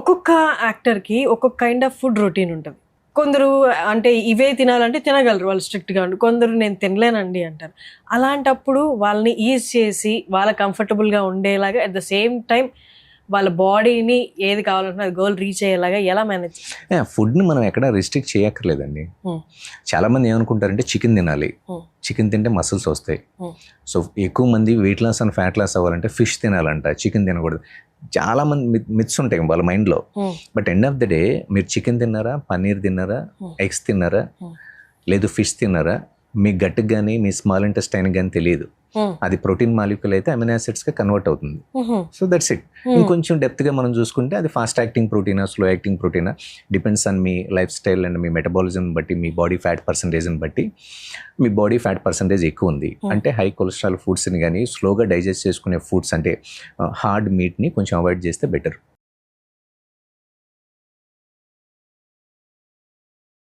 ఒక్కొక్క యాక్టర్కి ఒక్కొక్క kind of food routine ఉంటుంది. కొందరు అంటే ఇవే తినాలంటే తినగలరు, వాళ్ళు స్ట్రిక్ట్గా ఉండి. కొందరు నేను తినలేనండి అంటారు. అలాంటప్పుడు వాళ్ళని ఈజ్ చేసి వాళ్ళ కంఫర్టబుల్గా ఉండేలాగా అట్ ద సేమ్ టైం వాళ్ళ బాడీని ఏది కావాలంటే అది గోల్ రీచ్ అయ్యేలాగా ఎలా మేనేజ్? ఫుడ్ని మనం ఎక్కడ రిస్ట్రిక్ట్ చేయక్కర్లేదండి. చాలామంది ఏమనుకుంటారంటే చికెన్ తినాలి, చికెన్ తింటే మసిల్స్ వస్తాయి. సో ఎక్కువ మంది weight loss and fat loss అవ్వాలంటే ఫిష్ తినాలంట, చికెన్ తినకూడదు. చాలా మంది మిత్స్ ఉంటాయి వాళ్ళ మైండ్లో. But end of the day మీరు చికెన్ తిన్నారా, పన్నీర్ తిన్నారా, ఎగ్స్ తిన్నారా, లేదు ఫిష్ తిన్నారా, మీ గట్టుకు కానీ మీ స్మాల్ ఇంటెస్టైన్ కానీ తెలియదు. అది ప్రోటీన్ మాలిక్యూల్ అయితే అమినో యాసిడ్స్గా కన్వర్ట్ అవుతుంది. So that's it. ఇంకొంచెం డెప్త్గా మనం చూసుకుంటే అది ఫాస్ట్ యాక్టింగ్ ప్రోటీనా, స్లో యాక్టింగ్ ప్రోటీనా, డిపెండ్స్ ఆన్ మీ లైఫ్ స్టైల్ అండ్ మీ మెటబాలిజం బట్టి, మీ బాడీ ఫ్యాట్ పర్సంటేజ్ని బట్టి. మీ బాడీ ఫ్యాట్ పర్సంటేజ్ ఎక్కువ ఉంది అంటే హై కొలెస్ట్రాల్ ఫుడ్స్ని కానీ, స్లోగా డైజెస్ట్ చేసుకునే ఫుడ్స్ అంటే హార్డ్ మీట్ని కొంచెం అవాయిడ్ చేస్తే బెటర్.